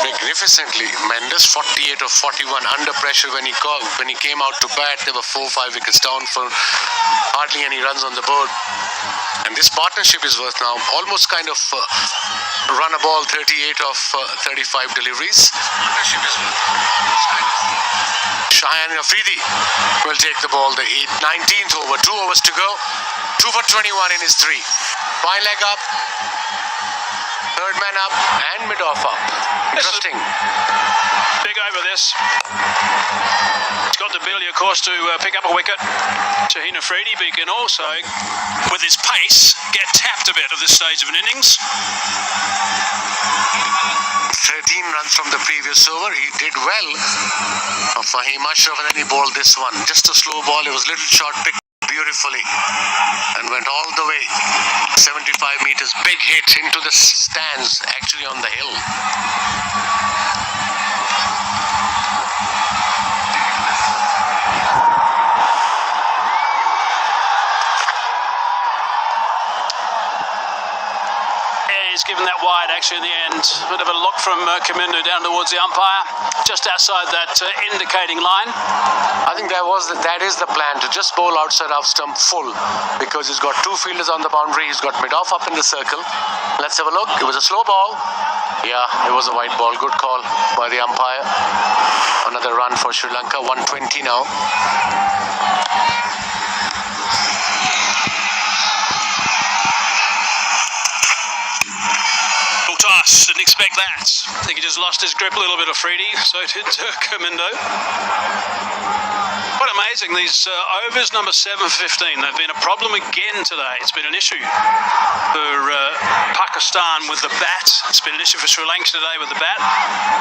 Magnificently. Mendes 48 of 41 under pressure when he came out to bat. There were 4-5 wickets down for hardly any runs on the board. And this partnership is worth now almost kind of run a ball 38 of 35 deliveries. Shaheen Afridi will take the ball, the 19th over, 2 overs to go, 2 for 21 in his 3. Fine leg up, third man up and mid-off up. Interesting. Big over this. He's got the ability, of course, to pick up a wicket. Shaheen Afridi, but he can also, with his pace, get tapped a bit at this stage of an innings. 13 runs from the previous over. He did well. Fahim Ashraf, and then he bowled this one. Just a slow ball. It was a little short, picked beautifully and went all the way 75 meters. Big hit into the stands, actually on the hill. He's given that wide actually in the end. A bit of a look from Kamindu down towards the umpire, just outside that indicating line. I think that is the plan, to just bowl outside off stump full, because he's got 2 fielders on the boundary. He's got mid-off up in the circle. Let's have a look. It was a slow ball. Yeah, it was a white ball. Good call by the umpire. Another run for Sri Lanka. 120 now. Didn't expect that. I think he just lost his grip a little bit, Afridi. So did Kamindu. Quite amazing, these overs, number 7 for 15. They've been a problem again today. It's been an issue for Pakistan with the bat. It's been an issue for Sri Lanka today with the bat.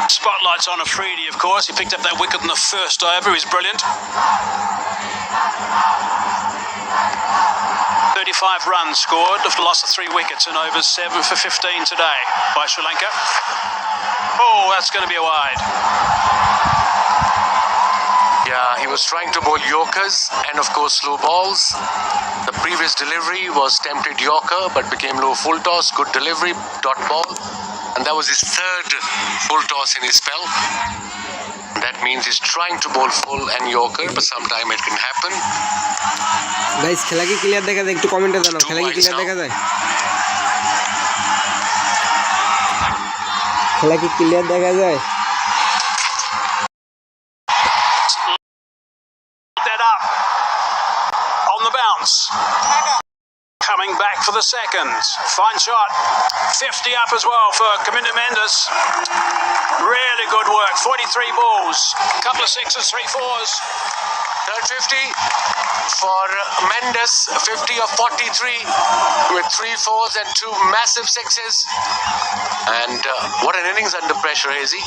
Spotlight's on Afridi, of course. He picked up that wicket in the first over. He's brilliant. 35 runs scored after the loss of 3 wickets and overs 7 for 15 today by Sri Lanka. Oh, that's going to be a wide. Yeah, he was trying to bowl yorkers and of course slow balls. The previous delivery was tempted yorker but became low full toss. Good delivery, dot ball. And that was his 3rd full toss in his spell. That means he's trying to bowl full and yorker, but sometime it can happen. Guys, খেলা কি clear দেখা যায়? একটু কমেন্টে জানাও, খেলা কি clear দেখা যায়? খেলা কি ক্লিয়ার দেখা যায়? That up on the bounce. Coming back for the second. Fine shot. 50 up as well for Kamindu Mendes. Really good work. 43 balls. Couple of 6s, 3 4s. Third 50 for Mendes. 50 of 43 with 3 4s and 2 massive 6s. And what an innings under pressure, Hazy.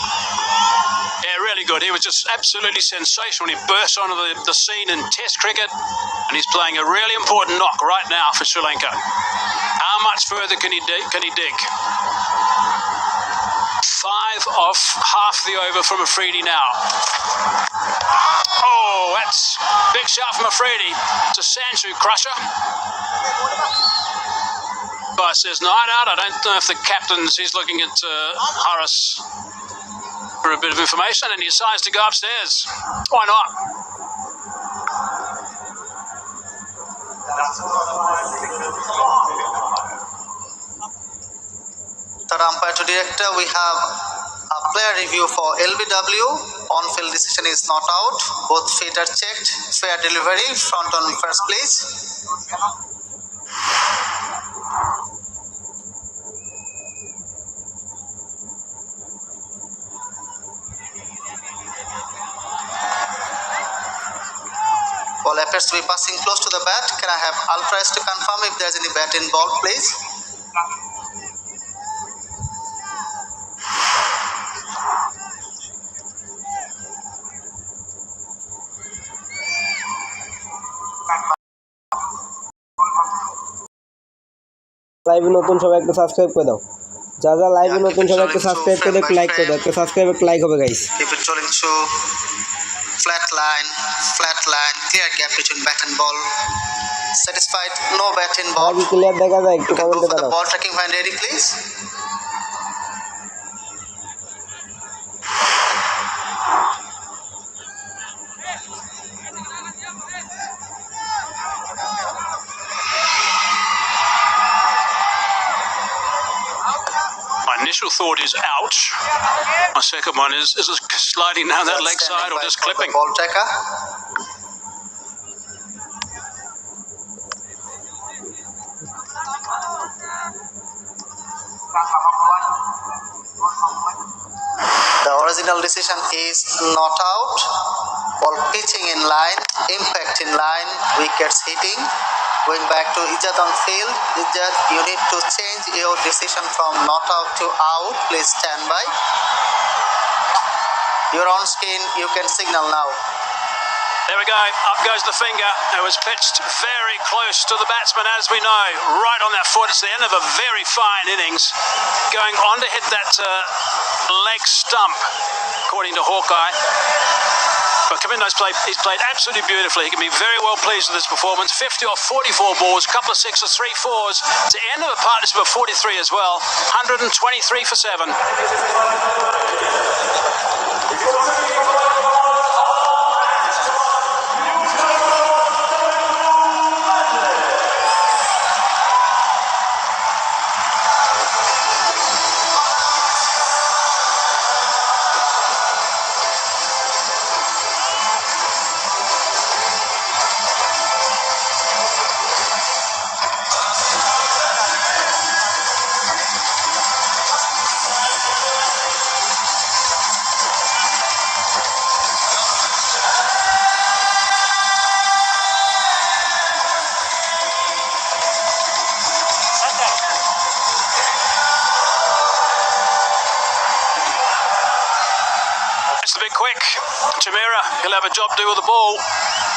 Yeah, really good. He was just absolutely sensational. He burst onto the scene in Test cricket, and he's playing a really important knock right now for Sri Lanka. How much further can he dig? 5 off half the over from Afridi now. Oh, that's big shot from Afridi to Sanju Crusher. But says night out. I don't know if the he's looking at Harris for a bit of information, and he decides to go upstairs. Why not? The umpire to director, we have a player review for LBW. On-field decision is not out. Both feet are checked. Fair delivery. Front on first place. Ball appears to be passing close to the bat. Can I have Alprais to confirm if there is any bat involved, please? লাইভে নতুন সবাই একটু subscribe করে দাও। যারা লাইভে নতুন সবাই একটু সাবস্ক্রাইব করে একটু লাইক করে দাও। একটু সাবস্ক্রাইব একটু লাইক হবে guys. Keep it rolling through. Flat line, clear gap between bat and ball. Satisfied, no bat in ball. আগে ক্লিয়ার দেখা যায়, একটু কমেন্টে The দাও। ball tracking when ready, please. initial thought is ouch. My second one is it sliding down that leg side or just clipping? Ball tracker. The original decision is not out. Ball pitching in line, impact in line, wickets hitting. Going back to Ijat on field. Ijat, you need to change your decision from not out to out. Please stand by. You're on screen. You can signal now. There we go. Up goes the finger. It was pitched very close to the batsman, as we know. Right on that foot. It's the end of a very fine innings. Going on to hit that leg stump, according to Hawkeye. But Kamindo's he's played absolutely beautifully. He can be very well pleased with this performance. 50 off 44 balls, couple of sixes, 3 4s. To end of a partnership of 43 as well. 123 for 7. Quick, Chamira, he'll have a job to do with the ball.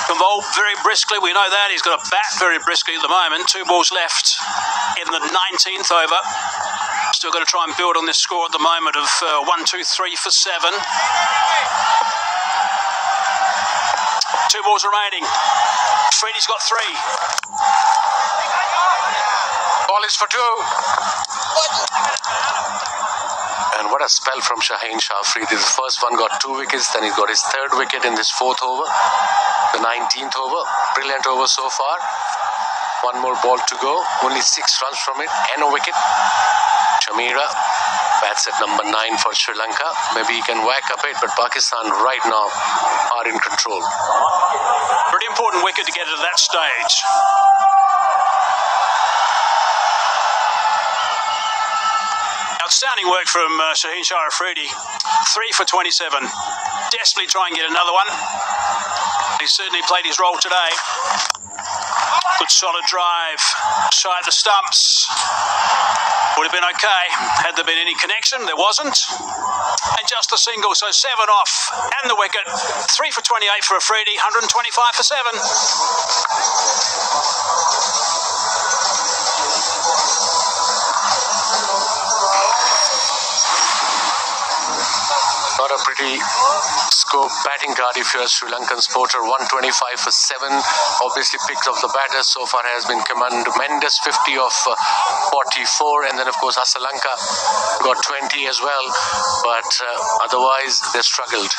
Convolve very briskly, we know that. He's got a bat very briskly at the moment. 2 balls left in the 19th over. Still got to try and build on this score at the moment of 1, 2, 3 for 7. 2 balls remaining. Freddie's got 3. Ball is for 2. And what a spell from Shaheen Shah Afridi. The first one got 2 wickets, then he got his 3rd wicket in this 4th over. The 19th over. Brilliant over so far. 1 more ball to go. Only 6 runs from it and a wicket. Chamira bats at number 9 for Sri Lanka. Maybe he can whack up it, but Pakistan right now are in control. Pretty important wicket to get to that stage. Outstanding work from Shaheen Shah Afridi. 3 for 27. Desperately try and get another one. He certainly played his role today. Good solid drive. Side the stumps. Would have been okay had there been any connection. There wasn't. And just a single, so 7 off. And the wicket. 3 for 28 for Afridi. 125 for 7. Not a pretty score batting card if you're a Sri Lankan supporter. 125 for 7. Obviously picked off the batter so far has been tremendous. 50 off 44. And then of course Asalanka got 20 as well. But otherwise they struggled.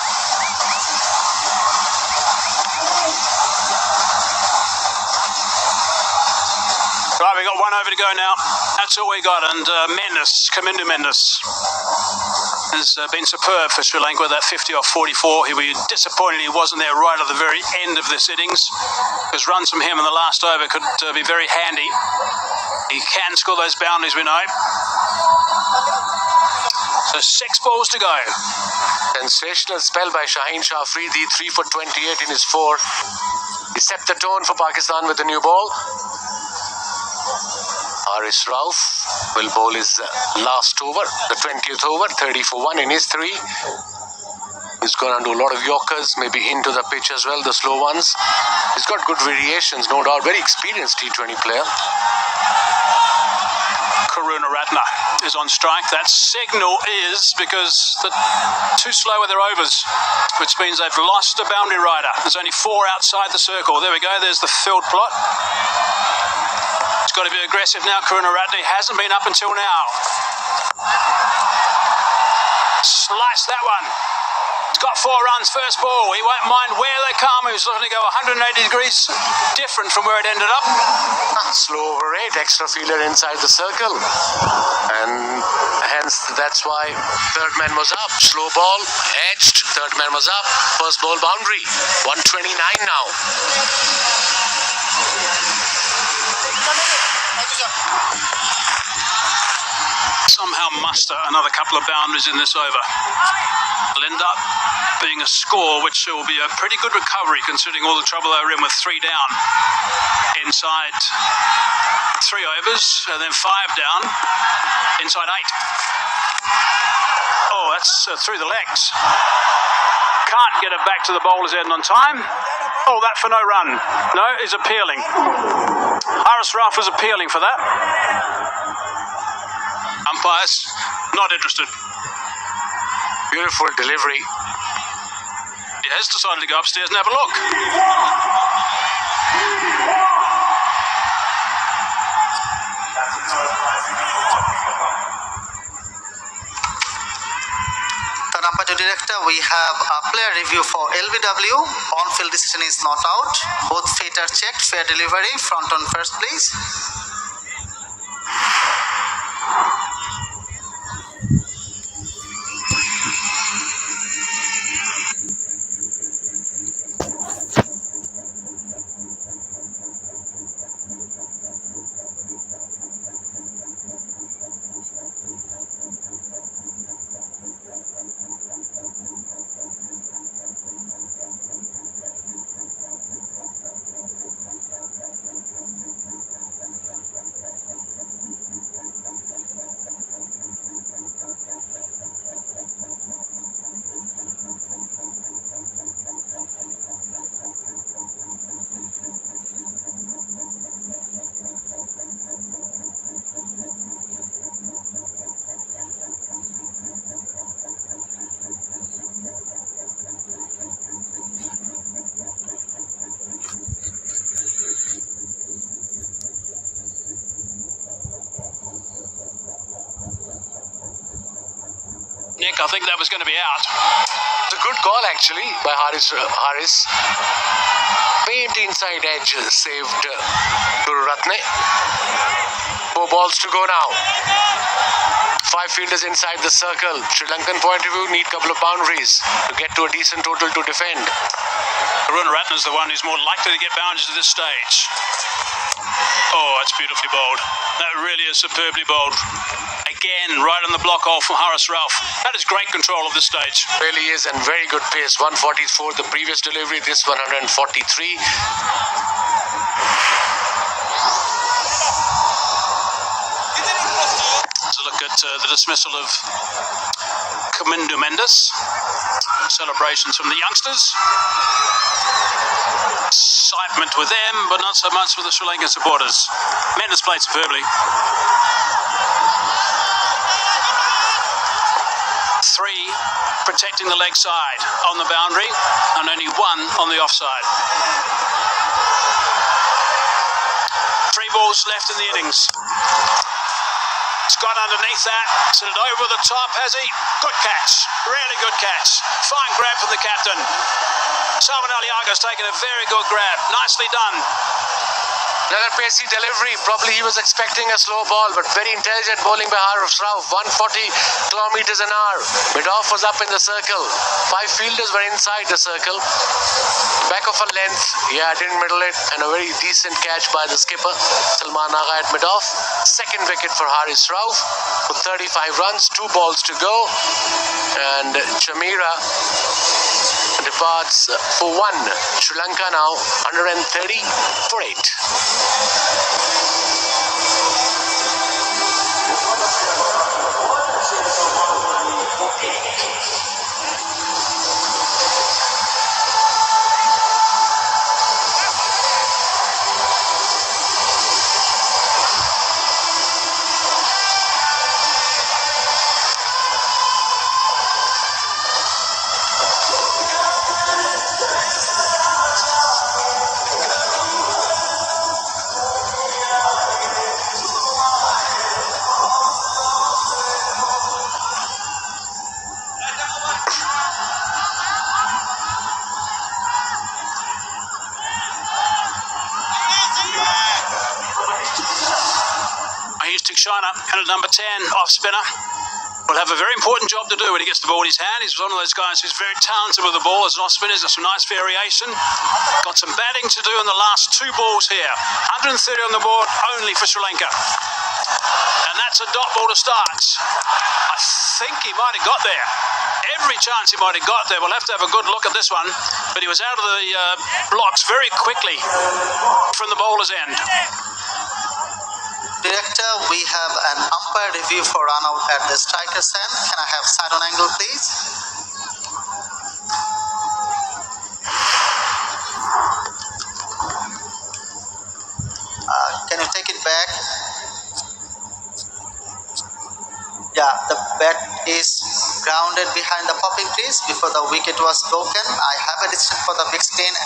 Right, we got 1 over to go now. That's all we got. And Kamindu Mendes has been superb for Sri Lanka with that 50 off 44. He was disappointed he wasn't there right at the very end of this innings, because runs from him in the last over could be very handy. He can score those boundaries, we know. So 6 balls to go. Sensational spell by Shaheen Shah Afridi. 3 for 28 in his 4. He set the tone for Pakistan with the new ball. Haris Rauf will bowl his last over, the 20th over, 30 for 1 in his 3. He's going to do a lot of Yorkers, maybe into the pitch as well, the slow ones. He's got good variations, no doubt. Very experienced T20 player. Karunaratne is on strike. That signal is because they're too slow with their overs, which means they've lost a boundary rider. There's only 4 outside the circle. There we go. There's the field plot. It's got to be aggressive now. Karunaratne hasn't been up until now. Slice that one. got 4 runs, first ball. He won't mind where they come. He's looking to go 180 degrees different from where it ended up. Slow over 8, extra fielder inside the circle. And hence that's why third man was up. Slow ball, edged, third man was up. First ball boundary. 129 now. Somehow muster another couple of boundaries in this over. It'll end up being a score which will be a pretty good recovery considering all the trouble they were in with 3 down inside 3 overs and then 5 down inside 8. Oh, that's through the legs. Can't get it back to the bowler's end on time. Oh, that for no run. No, is appealing. Haris Rauf was appealing for that. Umpires not interested. Beautiful delivery. He has decided to go upstairs and have a look. Umpire director, we have a player review for LBW. On-field decision is not out. Both feet are checked. Fair delivery. Front on first, please. Nick, I think that was going to be out. It's a good call actually by Haris. Faint inside edge saved Guru Ratne. 4 balls to go now. 5 fielders inside the circle. Sri Lankan point of view need couple of boundaries to get to a decent total to defend. Guru Ratne is the one who's more likely to get boundaries at this stage. Oh, it's beautifully bowled. That really is superbly bowled. Again, right on the block hole from Haris Rauf. That is great control of this stage. Really is, and very good pace. 144 the previous delivery, this 143. Let's look at the dismissal of Kamindu Mendes. Celebrations from the youngsters. Excitement with them, but not so much with the Sri Lankan supporters. Mendes played superbly. 3 protecting the leg side on the boundary and only 1 on the offside. 3 balls left in the innings. It's got underneath that, sent it over the top, has he? Good catch, really good catch. Fine grab from the captain. Salman Aliaga's taken a very good grab, nicely done. Another pacey delivery. Probably he was expecting a slow ball, but very intelligent bowling by Haris Rauf. 140 kilometers an hour. Mid-off was up in the circle. 5 fielders were inside the circle. Back of a length. Yeah, didn't middle it. And a very decent catch by the skipper, Salman Agha at mid-off. Second wicket for Haris Rauf with 35 runs. 2 balls to go. And Chamira departs for 1. Sri Lanka now 130 for 8. Tikshana and a number 10 off spinner will have a very important job to do when he gets the ball in his hand. He's one of those guys who's very talented with the ball as an off spinner. There's some nice variation. Got some batting to do in the last 2 balls here. 130 on the board only for Sri Lanka. And that's a dot ball to start. I think he might have got there. Every chance he might have got there. We'll have to have a good look at this one. But he was out of the blocks very quickly from the bowler's end. Director, we have an umpire review for run out at the striker's end. Can I have side on angle, please? Can you take it back? Yeah, the bat is grounded behind the popping trees before the wicket was broken. I have a decision for the big screen.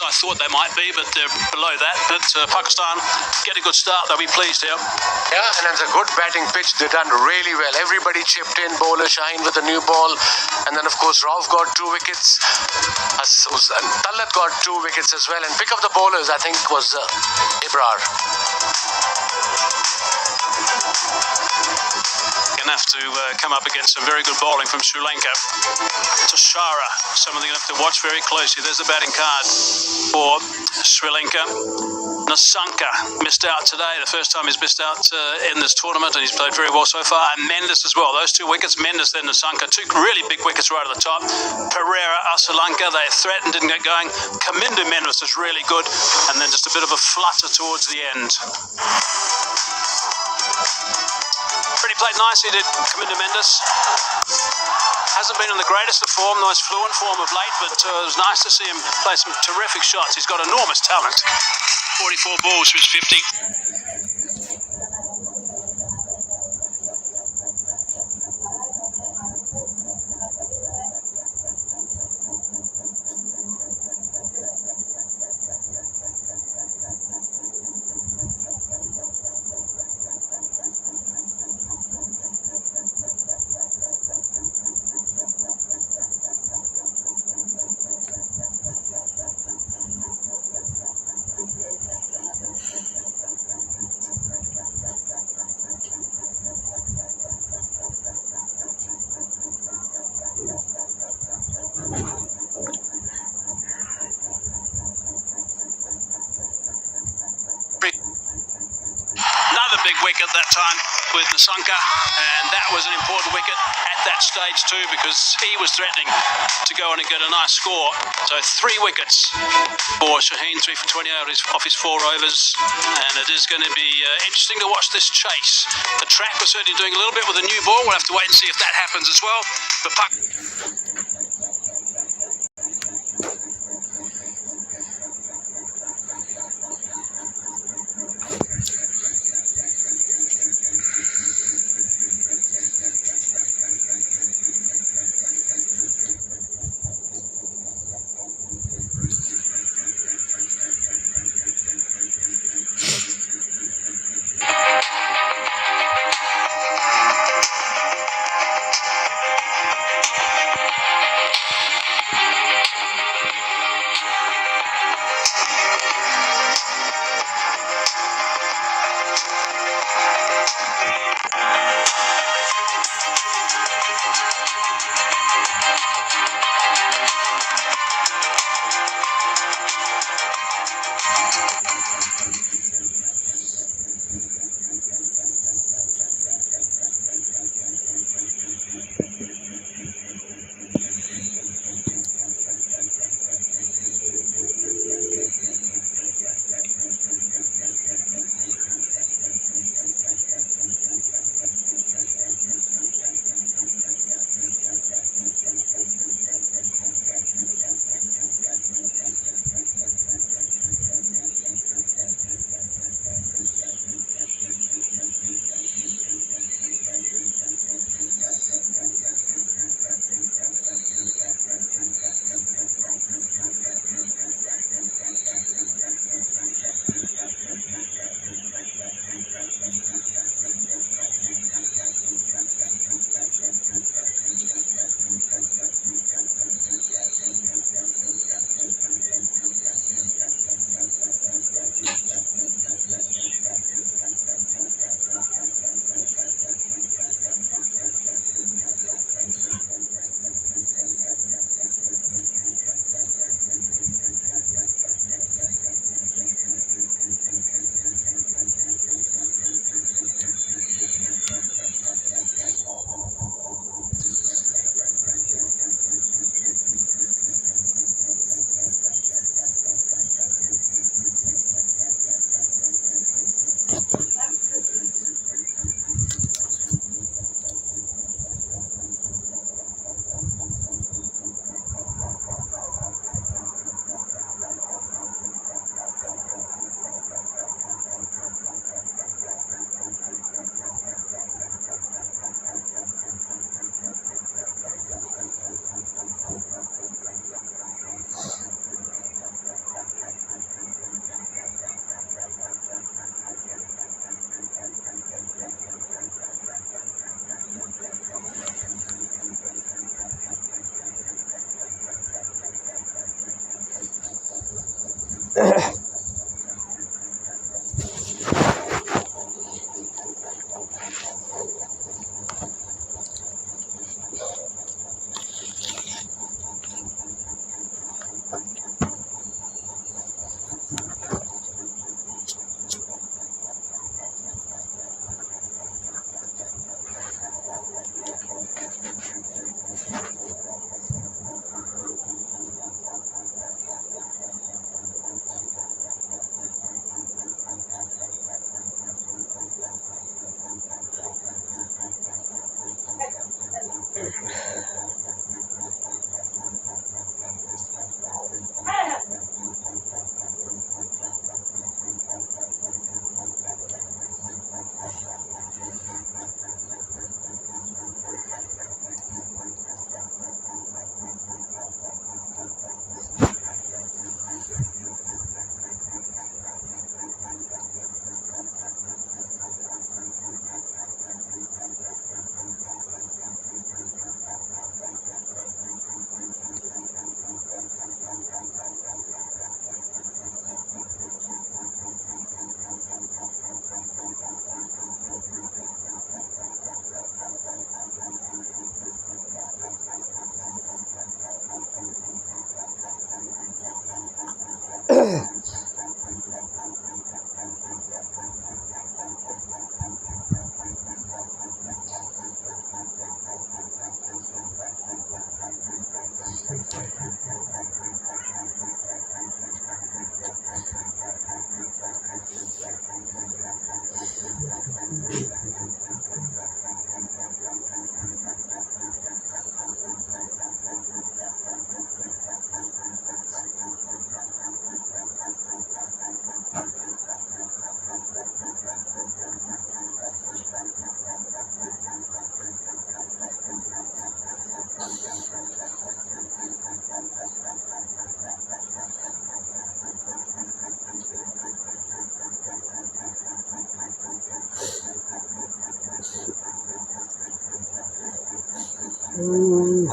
I thought they might be, but they're below that. But Pakistan get a good start. They'll be pleased here. Yeah, and it's a good batting pitch. They've done really well. Everybody chipped in. Bowler Shaheen with a new ball. And then, of course, Rauf got 2 wickets. And Tallat got 2 wickets as well. And pick up the bowlers, I think, was Ibrar. Going to have to come up against some very good bowling from Sri Lanka. Tushara, something you're going to have to watch very closely. There's the batting card for Sri Lanka. Nasanka missed out today, the first time he's missed out in this tournament, and he's played very well so far. And Mendes as well, those 2 wickets, Mendes then Nasanka, 2 really big wickets right at the top. Pereira, Asalanka, they threatened, didn't get going. Kamindu Mendes is really good, and then just a bit of a flutter towards the end. Pretty played nicely, did Kamindu Mendes. Hasn't been in the greatest of form, nice fluent form of late, but it was nice to see him play some terrific shots. He's got enormous talent. 44 balls to his 50. Another big wicket that time with Nasanka, and that was an important wicket at that stage too, because he was threatening to go on and get a nice score. So 3 wickets for Shaheen, 3 for 20 off his 4 overs, and it is going to be interesting to watch this chase. The track was certainly doing a little bit with a new ball. We'll have to wait and see if that happens as well. The puck.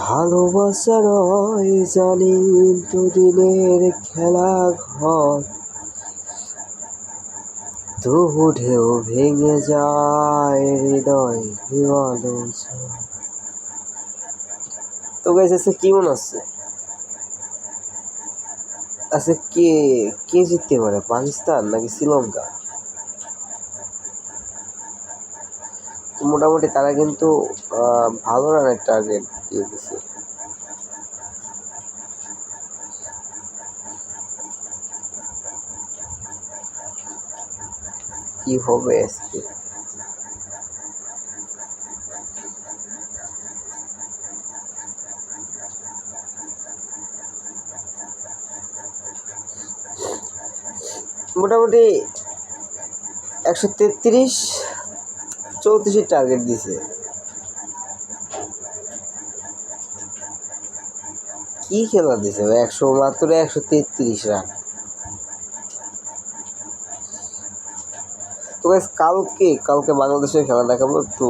ভালোবাসা নয় জানি দুদিনের খেলা ঘর, তবু ঢেউ ভেঙে যায় হৃদয় বিমল। তো গাইস আজকে কি মনে হচ্ছে? আচ্ছা, কে কে জিততে পারে, পাকিস্তান নাকি শ্রীলঙ্কা? তো মোটামুটি তারা কিন্তু ভালো রানের টার্গেট দিয়ে দিছে। কি হবে আজকে? মোটামুটি 133-34 টার্গেট দিছে। কি খেলা দিছে ভাই, মাত্র 133 রান। তো গাইস কালকে বাংলাদেশের খেলা দেখাবো একটু।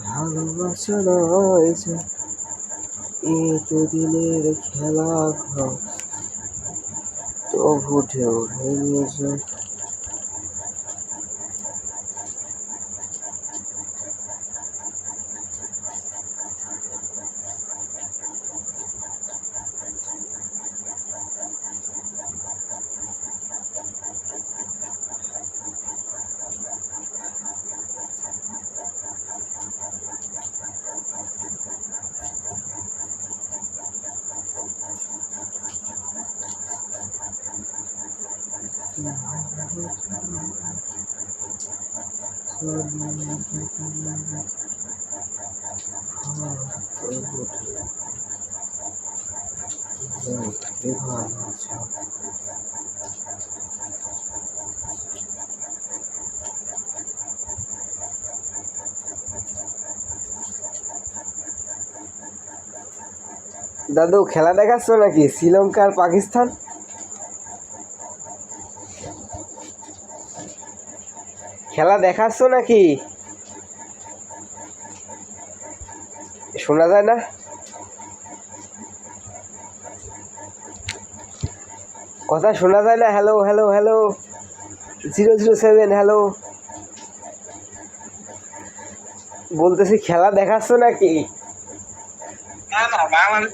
ভালোবাসা নয় যে এতদিনের খেলা ঘর, তবু ঢেউ ভেঙে যায়। দাদু খেলা দেখাচ্ছ নাকি শ্রীলঙ্কা আর পাকিস্তান? খেলা দেখাচ্ছ নাকি? শোনা যায় না? কথা শোনা যায় না। হ্যালো হ্যালো হ্যালো 007 হ্যালো বলতেছি খেলা দেখাচ্ছ নাকি? না না বাংলাদেশ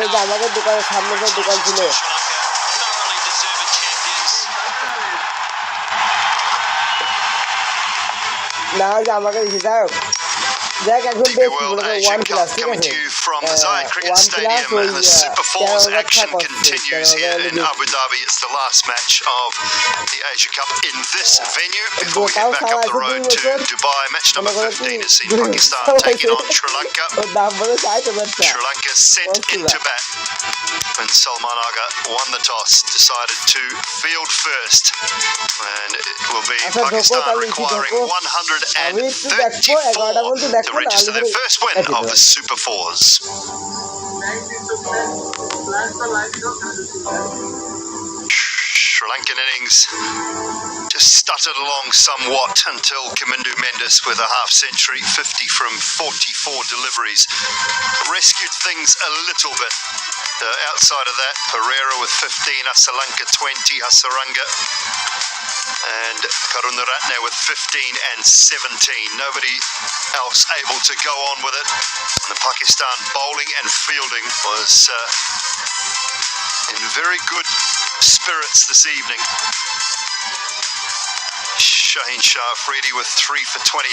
রাতে যে আমাদের দোকানের সামনে যে দোকান ছিল Thoroughly deserving champions. না ওই যে আমাকে যাই হোক যাক এখন The দেখছি World মনে Asia ওয়ান প্লাস Cup ঠিক coming আছে to you from Zaya Cricket 1 Stadium, plus ওই and the Super Fours 13,000 action টাকা continues here in Abu Dhabi. It's the last match of the Asia Cup in this venue before we get back up the road to Dubai. Match number 15 has seen Pakistan taking on Sri Lanka. ওর দাম বলে চাই তো বাচ্চা Sri Lanka sent into bat when Salman Aga won the toss, decided to field first, and it will be Pakistan requiring 134 to register their first win of the Super Fours. Sri Lankan innings just stuttered along somewhat until Kamindu Mendes with a half century, 50 from 44 deliveries, rescued things a little bit. Outside of that, Pereira with 15, Asalanka 20, Hasaranga and Karunaratne with 15 and 17. Nobody else able to go on with it. And the Pakistan bowling and fielding was in very good spirits this evening. Shaheen Shah Afridi with 3 for 28.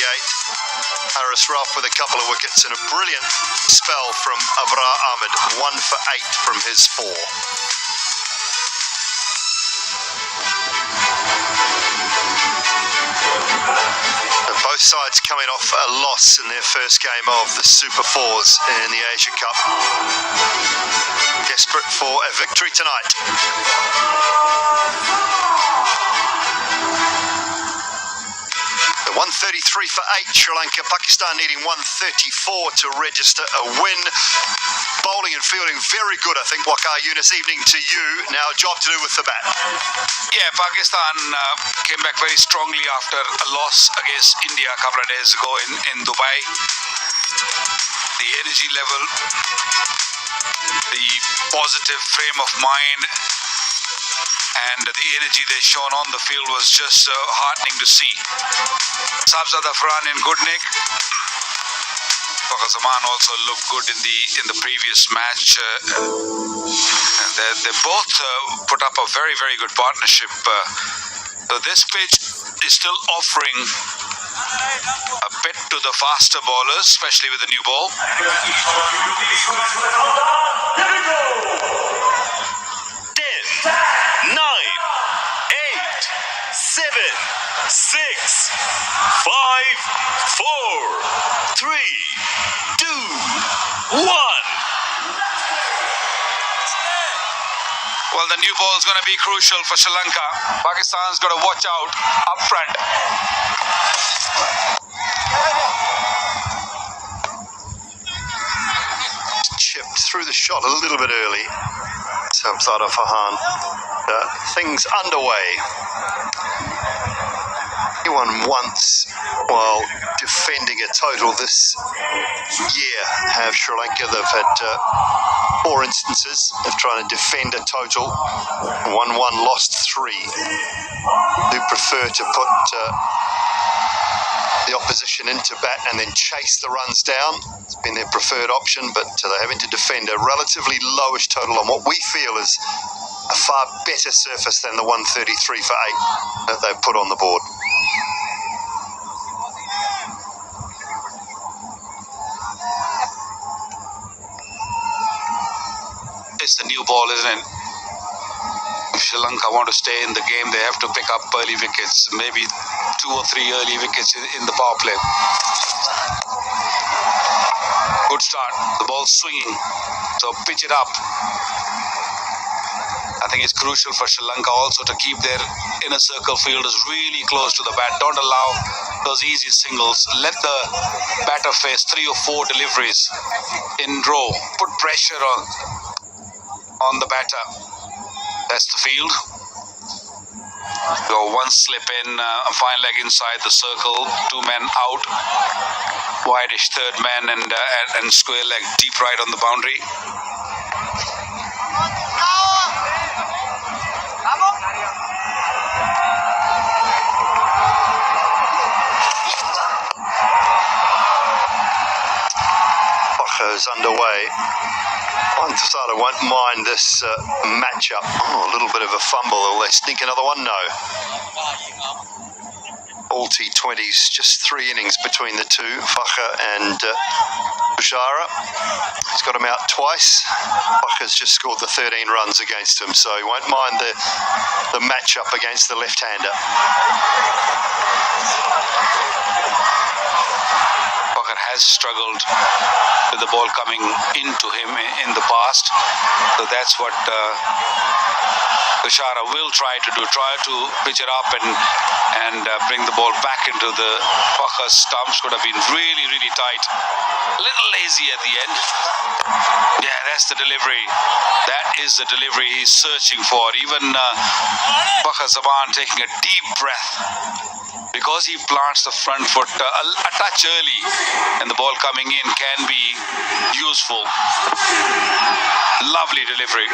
Haris Rauf with a couple of wickets and a brilliant spell from Abrar Ahmed, 1 for 8 from his 4. Both sides coming off a loss in their first game of the Super Fours in the Asia Cup. Desperate for a victory tonight. The 133 for 8, Sri Lanka. Pakistan needing 134 to register a win. Bowling and fielding very good, I think. Waqar Yunus, evening to you. Now a job to do with the bat. Yeah, Pakistan came back very strongly after a loss against India a couple of days ago in Dubai. The energy level, the positive frame of mind, and the energy they shown on the field was just heartening to see. Sabzad Afran in good nick. Fakhar Zaman also looked good in the previous match. They both put up a very, very good partnership. So this pitch is still offering a bit to the faster bowlers, especially with the new ball. 10, 9, 8, 7, 6, 5, 4, 3, 2, 1. Well, the new ball is going to be crucial for Sri Lanka. Pakistan's got to watch out up front. Chipped through the shot a little bit early. Sabzada Farhan. Things underway. Anyone once, while defending a total this year, have Sri Lanka. They've had 4 instances of trying to defend a total. 1-1, lost 3. Who prefer to put the opposition into bat and then chase the runs down. It's been their preferred option, but they're having to defend a relatively lowish total on what we feel is a far better surface than the 133 for 8 that they've put on the board. It's the new ball, isn't it? If Sri Lanka want to stay in the game, they have to pick up early wickets, maybe 2 or 3 early wickets in the power play. Good start. The ball's swinging, so pitch it up. I think it's crucial for Sri Lanka also to keep their inner circle fielders really close to the bat. Don't allow those easy singles. Let the batter face 3 or 4 deliveries in row. Put pressure on the batter. That's the field. Go one slip in, a fine leg inside the circle, 2 men out, wideish 3rd man and square leg deep right on the boundary. Is underway. Montasada won't mind this matchup. Oh, a little bit of a fumble. Will they sneak another one? No. All T20s, just 3 innings between the two, Faja and Tushara. He's got him out twice. Faja's just scored the 13 runs against him, so he won't mind the matchup against the left-hander. Faja has struggled with the ball coming into him in the past, so that's what Tushara will try to do, try to pitch it up and bring the ball back into the Faja's stumps. Could have been really, really tight. A little lazy at the end. Yeah, that's the delivery. That is the delivery he's searching for. Even Faja Zaman taking a deep breath, because he plants the front foot a touch early and the ball coming in can be useful. Lovely delivery.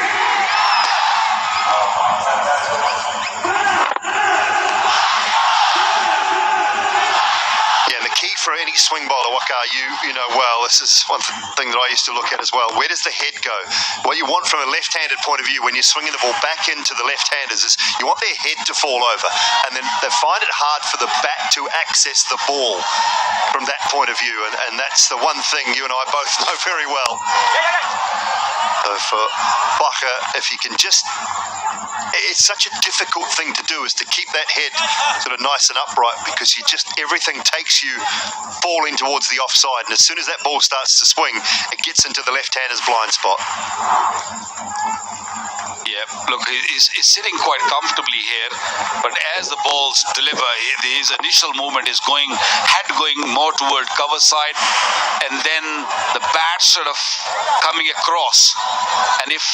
Yeah, and the key for any swing bowler, Waka, you know well, this is one thing that I used to look at as well. Where does the head go? What you want from a left-handed point of view when you're swinging the ball back into the left-handers is you want their head to fall over, and then they find it hard for the bat to access the ball from that point of view, and that's the one thing you and I both know very well. So for Faja, if he can just, it's such a difficult thing to do, is to keep that head sort of nice and upright, because everything takes you falling towards the offside, and as soon as that ball starts to swing, it gets into the left-hander's blind spot. Yeah, look, he's sitting quite comfortably here, but as the balls deliver, his initial movement is going more toward cover side, and then the bat sort of coming across. And if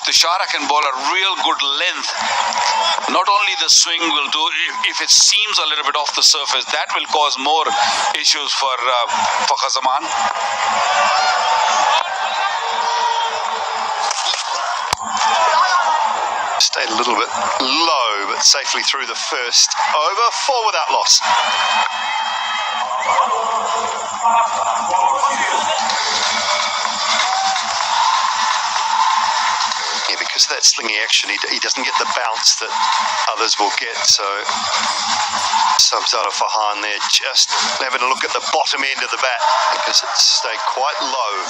Tushara can bowl a real good length, not only the swing will do, if it seems a little bit off the surface, that will cause more issues for Faja Zaman. Stayed a little bit low, but safely through the first over, 4 without loss. Yeah, because of that slinging action, he doesn't get the bounce that others will get, so subs out of Fahan there, just having a look at the bottom end of the bat, because it's stayed quite low.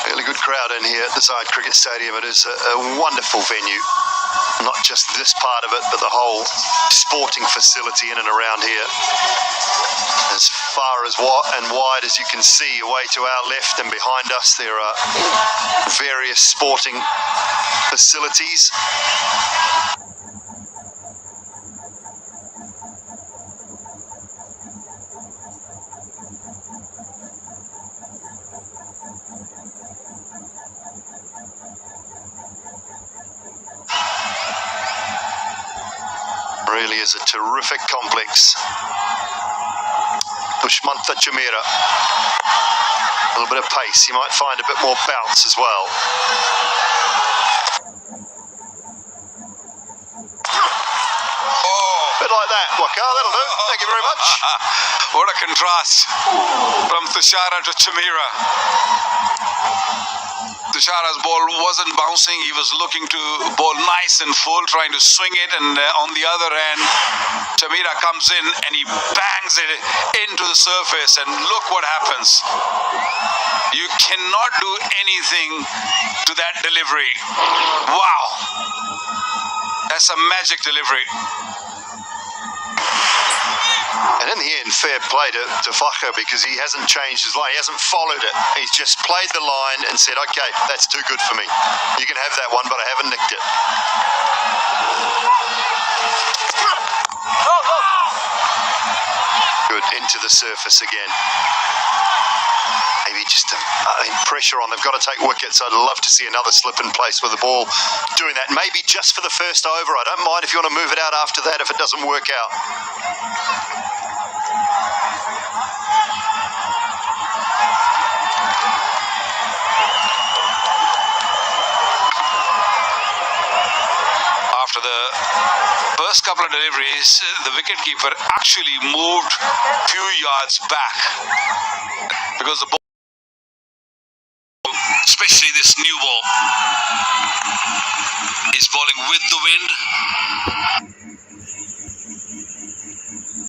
Really good crowd in here at the Zayed Cricket Stadium. It is a wonderful venue. Not just this part of it, but the whole sporting facility in and around here. As far as wide as you can see, away to our left and behind us, there are various sporting facilities. Really is a terrific complex. Dushmanta Chamira. A little bit of pace. You might find a bit more bounce as well. Bit like that, Waka. That'll do. Thank you very much. What a contrast from Tushara to Chamira. Tushara's ball wasn't bouncing. He was looking to bowl nice and full, trying to swing it, and on the other hand, Chamira comes in and he bangs it into the surface, and look what happens. You cannot do anything to that delivery. Wow. That's a magic delivery. And in the end, fair play to Faja, because he hasn't changed his line. He hasn't followed it. He's just played the line and said, okay, that's too good for me. You can have that one, but I haven't nicked it. Good, into the surface again. Maybe just pressure on. They've got to take wickets. I'd love to see another slip in place with the ball doing that. Maybe just for the first over. I don't mind if you want to move it out after that if it doesn't work out. the first couple of deliveries, the wicketkeeper actually moved few yards back because the ball, especially this new ball, is bowling with the wind.